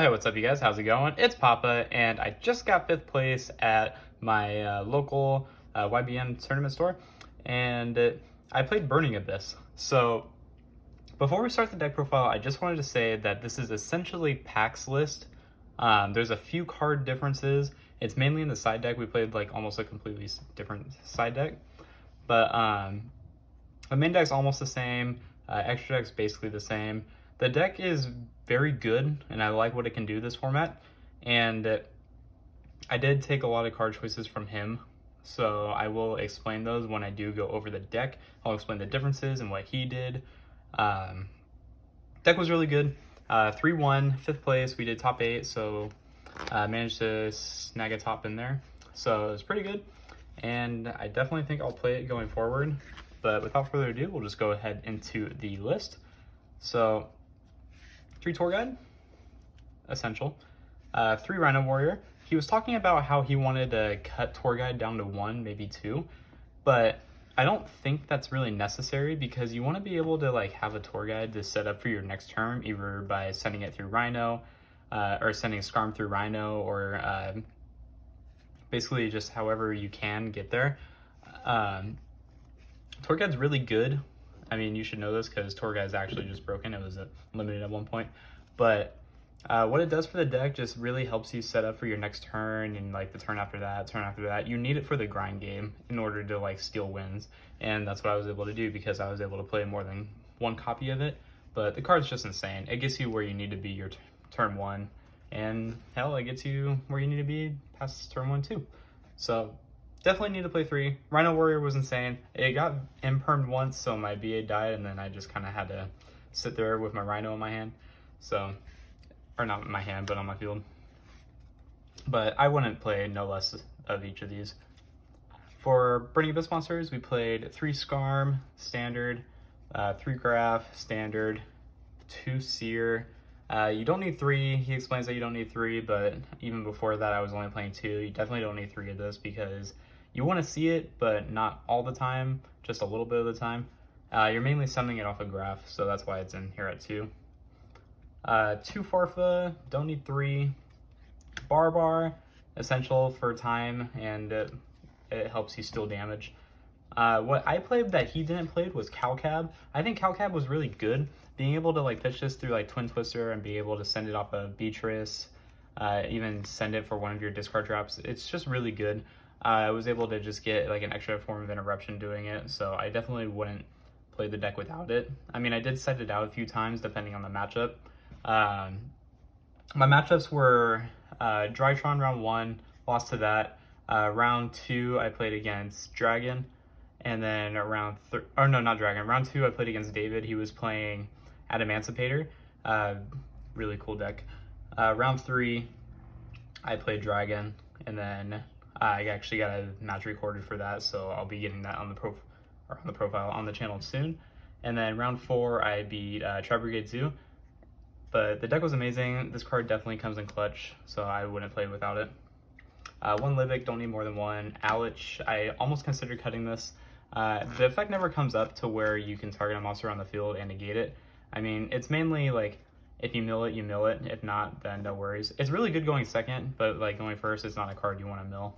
Hey, what's up you guys? How's it going? It's Papa, and I just got 5th place at my local YBM tournament store, and I played Burning Abyss. So before we start the deck profile, I just wanted to say that this is essentially PAX list. There's a few card differences. It's mainly in the side deck. We played like almost a completely different side deck, but the main deck's almost the same. Extra deck's basically the same. The deck is very good, and I like what it can do this format. And I did take a lot of card choices from him, so I will explain those when I do go over the deck. I'll explain the differences and what he did. Deck was really good. 3-1, 5th place. We did top 8, so managed to snag a top in there. So it was pretty good, and I definitely think I'll play it going forward. But without further ado, we'll just go ahead into the list. So 3 Tour Guide, essential. 3 Rhino Warrior. He was talking about how he wanted to cut Tour Guide down to 1, maybe 2, but I don't think that's really necessary because you want to be able to like have a Tour Guide to set up for your next turn, either by sending it through Rhino, or sending Skarm through Rhino, or basically just however you can get there. Tour Guide's really good. I mean, you should know this because Tour Guide's actually just broken. It was limited at one point. But what it does for the deck just really helps you set up for your next turn and like the turn after that. You need it for the grind game in order to like steal wins. And that's what I was able to do because I was able to play more than one copy of it. But the card's just insane. It gets you where you need to be your turn 1. And hell, it gets you where you need to be past turn 1 too. So definitely need to play 3. Rhino Warrior was insane. It got impermed once, so my BA died, and then I just kind of had to sit there with my Rhino in my hand. So, or not in my hand, but on my field. But I wouldn't play no less of each of these. For Burning Abyss monsters, we played 3 Skarm, standard, 3 Graph, standard, 2 Seer. You don't need 3. He explains that you don't need 3, but even before that, I was only playing 2. You definitely don't need 3 of this because you want to see it, but not all the time, just a little bit of the time. You're mainly summoning it off a Graph, so that's why it's in here at 2. 2 Farfa, don't need 3. Barbar, essential for time, and it helps you steal damage. What I played that he didn't play was Calcab. I think Calcab was really good. Being able to like pitch this through like Twin Twister and be able to send it off of Beatrice, even send it for one of your discard traps, it's just really good. I was able to just get like an extra form of interruption doing it, so I definitely wouldn't play the deck without it. I mean, I did set it out a few times depending on the matchup. My matchups were Drytron round 1, lost to that. Round 2, I played against Dragon. And then round 2, I played against David. He was playing Adamancipator. Really cool deck. Round 3, I played Dragon. And then I actually got a match recorded for that, so I'll be getting that on the profile on the channel soon. And then round 4, I beat Tri-Brigade Zoo. But the deck was amazing. This card definitely comes in clutch, so I wouldn't play without it. 1 Livic, don't need more than 1. Alich, I almost considered cutting this. The effect never comes up to where you can target a monster on the field and negate it. I mean, it's mainly like, if you mill it, you mill it. If not, then no worries. It's really good going second, but like going first, it's not a card you want to mill.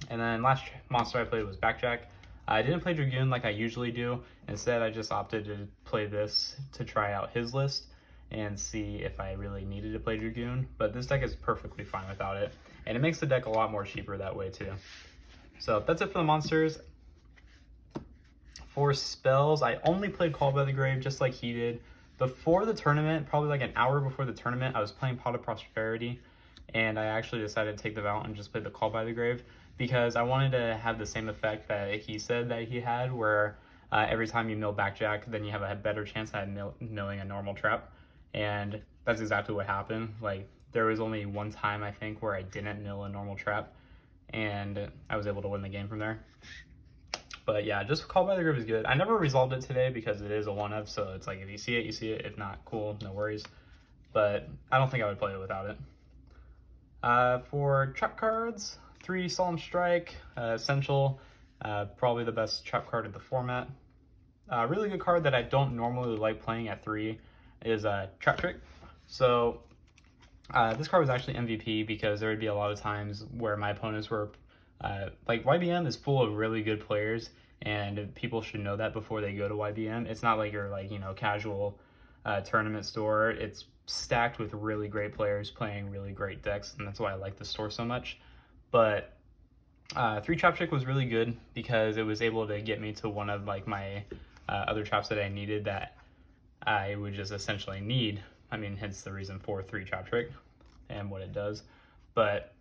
And then last monster I played was Backjack. I didn't play Dragoon like I usually do. Instead, I just opted to play this to try out his list and see if I really needed to play Dragoon. But this deck is perfectly fine without it. And it makes the deck a lot more cheaper that way too. So that's it for the monsters. For spells, I only played Call by the Grave just like he did. Before the tournament, probably like an hour before the tournament, I was playing Pot of Prosperity, and I actually decided to take the Vault and just play the Call by the Grave because I wanted to have the same effect that he said that he had, where every time you mill Backjack, then you have a better chance at milling a normal trap. And that's exactly what happened. Like, there was only one time, I think, where I didn't mill a normal trap, and I was able to win the game from there. But yeah, just Call by the Grave is good. I never resolved it today because it is a 1-of, so it's like if you see it, you see it. If not, cool, no worries. But I don't think I would play it without it. For trap cards, 3 Solemn Strike, essential, probably the best trap card in the format. Really good card that I don't normally like playing at 3 is Trap Trick. So This card was actually MVP because there would be a lot of times where my opponents were, like YBM is full of really good players, and people should know that before they go to YBM. It's not like your casual tournament store. It's stacked with really great players playing really great decks, and that's why I like the store so much. But 3 Trap Trick was really good because it was able to get me to one of like my other traps that I needed that I would just essentially need. I mean, hence the reason for 3 Trap Trick and what it does. But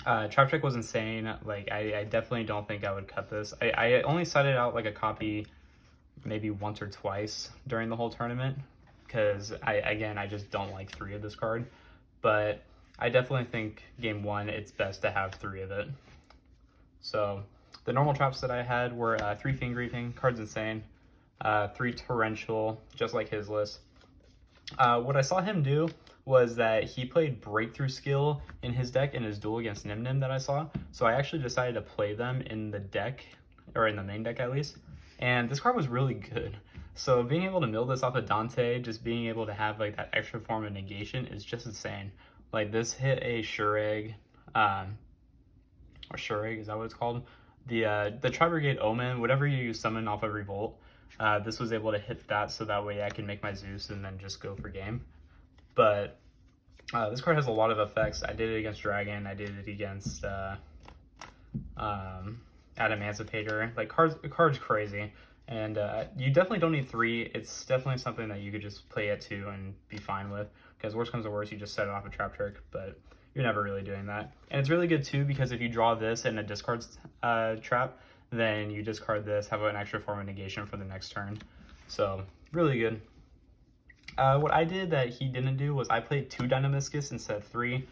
Trap Trick was insane. Like, I definitely don't think I would cut this. I only set it out like a copy maybe once or twice during the whole tournament because I just don't like 3 of this card. But I definitely think game 1 it's best to have 3 of it. So the normal traps that I had were 3 Finger Reaping, card's insane, 3 Torrential, just like his list. What I saw him do was that he played Breakthrough Skill in his deck in his duel against Nim Nim that I saw. So I actually decided to play them in the deck, or in the main deck at least. And this card was really good. So being able to mill this off of Dante, just being able to have like that extra form of negation is just insane. Like this hit a Shureg, or Shureg, is that what it's called? The Tri-Brigade Omen, whatever you summon off of Revolt, this was able to hit that so that way I can make my Zeus and then just go for game. But this card has a lot of effects. I did it against Dragon, I did it against Adamancipator. Like card's crazy. And you definitely don't need 3. It's definitely something that you could just play at 2 and be fine with. Because worst comes to worst, you just set it off a Trap Trick, but you're never really doing that. And it's really good too because if you draw this in a discard trap, then you discard this, have an extra form of negation for the next turn. So really good. What I did that he didn't do was I played 2 Dynamiscus instead of 3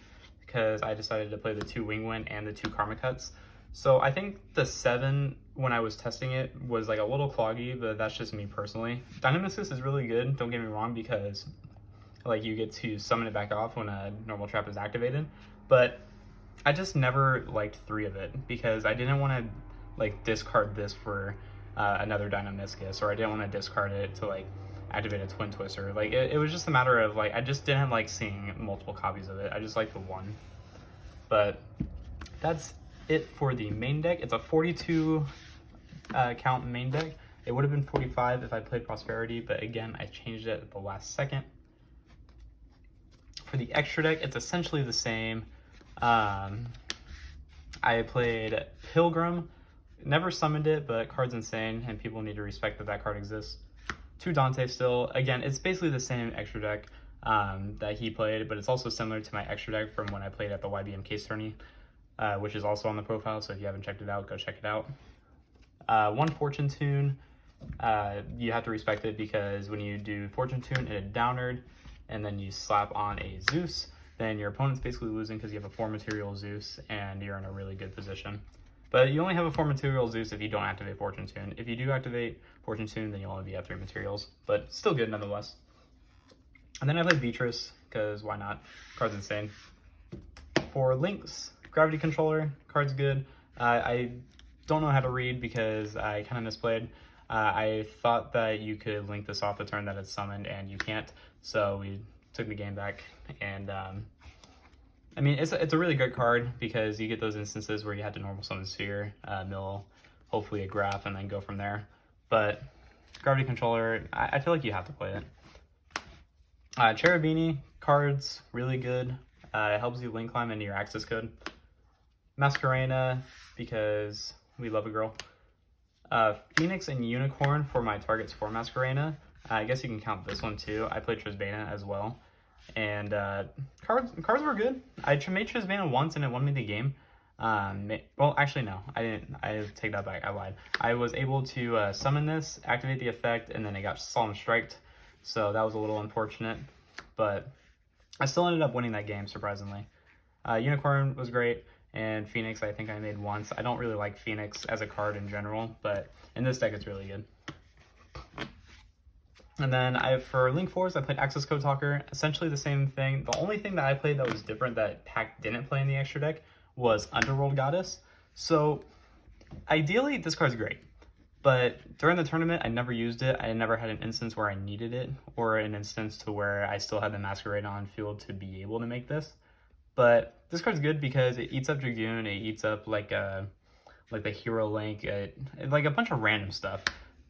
because I decided to play the 2 Wingwind and the 2 Karma Cuts. So I think the 7, when I was testing it, was like a little cloggy, but that's just me personally. Dynamiscus is really good, don't get me wrong, because like you get to summon it back off when a normal trap is activated. But I just never liked 3 of it because I didn't want to like discard this for another Dynamiscus, or I didn't want to discard it to like activate a Twin Twister. Like it was just a matter of like I just didn't like seeing multiple copies of it. I just liked the one. But that's it for the main deck. It's a 42 count main deck. It would have been 45 if I played Prosperity, but again I changed it at the last second. For the extra deck, it's essentially the same. I played Pilgrim, never summoned it, but card's insane, and people need to respect that that card exists. 2 Dante still. Again, it's basically the same extra deck that he played, but it's also similar to my extra deck from when I played at the YBM case tourney, which is also on the profile, so if you haven't checked it out, go check it out. 1 Fortune Tune. You have to respect it because when you do Fortune Tune and a Downard, and then you slap on a Zeus, then your opponent's basically losing because you have a 4 material Zeus and you're in a really good position. But you only have a 4 material Zeus if you don't activate Fortune Tune. If you do activate Fortune Tune, then you'll only be at 3 materials, but still good nonetheless. And then I played Beatrice because why not? Card's insane. For links, Gravity Controller, card's good. I don't know how to read because I kind of misplayed. I thought that you could link this off the turn that it's summoned, and you can't. So we took the game back, and I mean, it's a really good card because you get those instances where you have to normal summon Sphere, mill, hopefully a Graph, and then go from there. But Gravity Controller, I feel like you have to play it. Cherubini, cards, really good. It helps you link climb into your access code. Masquerena, because we love a girl. Phoenix and Unicorn for my targets for Masquerena. I guess you can count this one too. I played Trisbana as well. And cards were good. I made Trisbana once and it won me the game. Well, actually, no. I didn't. I take that back. I lied. I was able to summon this, activate the effect, and then it got Solemn Striked. So that was a little unfortunate. But I still ended up winning that game, surprisingly. Unicorn was great. And Phoenix, I think I made once. I don't really like Phoenix as a card in general, but in this deck, it's really good. And then for Link Force, I played Access Code Talker. Essentially the same thing. The only thing that I played that was different that Pack didn't play in the extra deck was Underworld Goddess. So ideally, this card's great. But during the tournament, I never used it. I never had an instance where I needed it, or an instance to where I still had the Masquerade on field to be able to make this. But this card's good because it eats up Dragoon, it eats up like the Hero Link, like a bunch of random stuff.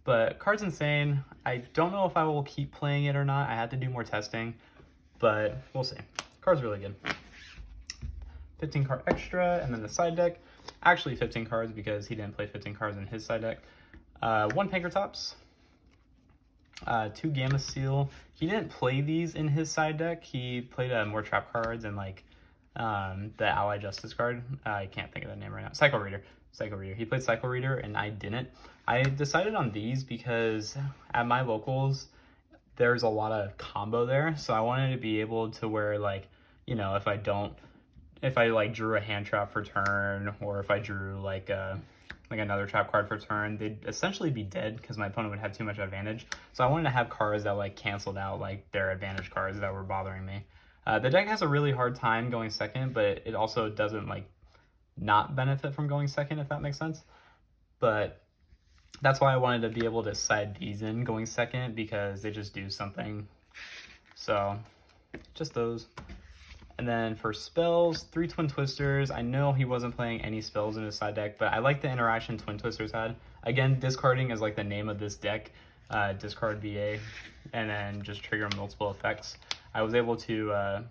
But card's insane. I don't know if I will keep playing it or not. I had to do more testing, but we'll see. Card's really good. 15 card extra, and then the side deck. Actually 15 cards because he didn't play 15 cards in his side deck. 1 Pankratops, 2 Gamma Seal. He didn't play these in his side deck. He played more trap cards and like the Ally Justice card. I can't think of the name right now. Cycle Reader. He played Cycle Reader and I didn't. I decided on these because at my locals, there's a lot of combo there. So I wanted to be able to where, like, you know, if I like drew a hand trap for turn, or if I drew like another trap card for turn, they'd essentially be dead because my opponent would have too much advantage. So I wanted to have cards that like canceled out like their advantage cards that were bothering me. The deck has a really hard time going second, but it also doesn't like not benefit from going second, if that makes sense. But that's why I wanted to be able to side these in going second, because they just do something. So just those. And then for spells, 3 Twin Twisters. I know he wasn't playing any spells in his side deck, but I like the interaction Twin Twisters had. Again, discarding is like the name of this deck. Discard BA, and then just trigger multiple effects. I was able to,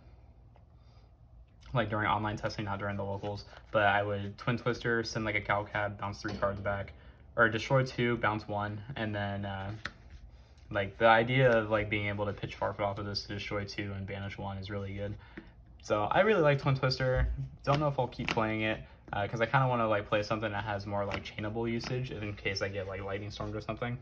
like during online testing, not during the locals, but I would Twin Twister, send like a Cow Cab, bounce 3 cards back, or destroy 2, bounce 1, and then like the idea of like being able to pitch Farfet off of this to destroy 2 and banish 1 is really good. So I really like Twin Twister. Don't know if I'll keep playing it because I kind of want to like play something that has more like chainable usage in case I get like Lightning Stormed or something.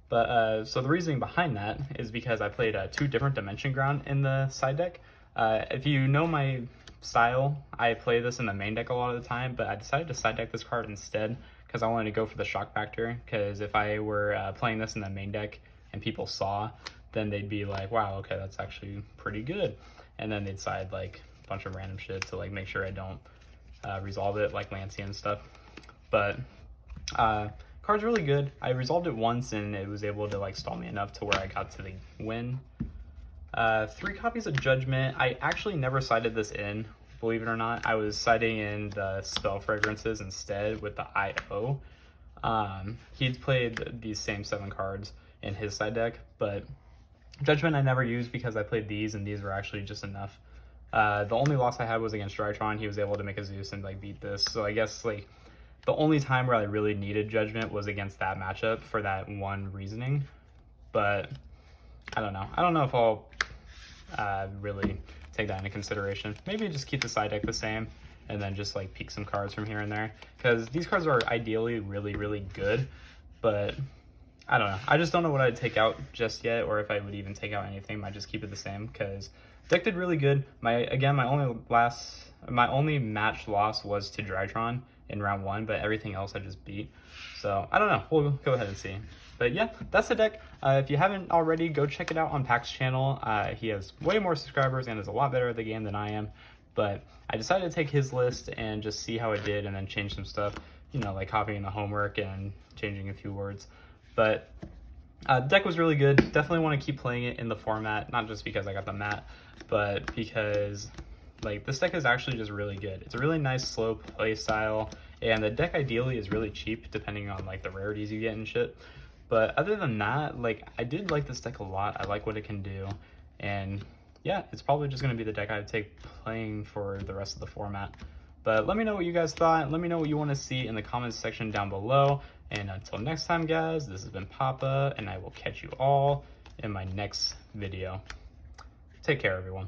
But so the reasoning behind that is because I played 2 different Dimension Ground in the side deck. If you know my style, I play this in the main deck a lot of the time, but I decided to side deck this card instead because I wanted to go for the shock factor. Because if I were playing this in the main deck and people saw, then they'd be like, wow, okay, that's actually pretty good. And then they'd side like a bunch of random shit to like make sure I don't resolve it, like Lancey and stuff. But card's really good. I resolved it once and it was able to like stall me enough to where I got to the win. 3 copies of Judgment. I actually never sided this in, believe it or not. I was siding in the Spell Fragrances instead with the IO. He'd played these same 7 cards in his side deck, but Judgment I never used because I played these, and these were actually just enough. The only loss I had was against Drytron. He was able to make a Zeus and like beat this. So I guess like the only time where I really needed Judgment was against that matchup for that one reasoning. But I don't know. I don't know if I'll really take that into consideration. Maybe just keep the side deck the same and then just like peek some cards from here and there, because these cards are ideally really, really good, but I don't know. I just don't know what I'd take out just yet, or if I would even take out anything. Might just keep it the same because deck did really good. My only match loss was to Drytron in round 1, but everything else I just beat. So I don't know. We'll go ahead and see. But yeah, that's the deck. If you haven't already, go check it out on Pack's channel. He has way more subscribers and is a lot better at the game than I am. But I decided to take his list and just see how it did, and then change some stuff. You know, like copying the homework and changing a few words. But the deck was really good. Definitely want to keep playing it in the format, not just because I got the mat, but because like this deck is actually just really good. It's a really nice slow play style, and the deck ideally is really cheap depending on like the rarities you get and shit. But other than that, like I did like this deck a lot. I like what it can do, and yeah, it's probably just going to be the deck I would take playing for the rest of the format. But let me know what you guys thought. Let me know what you want to see in the comments section down below. And until next time, guys, this has been Papa, and I will catch you all in my next video. Take care, everyone.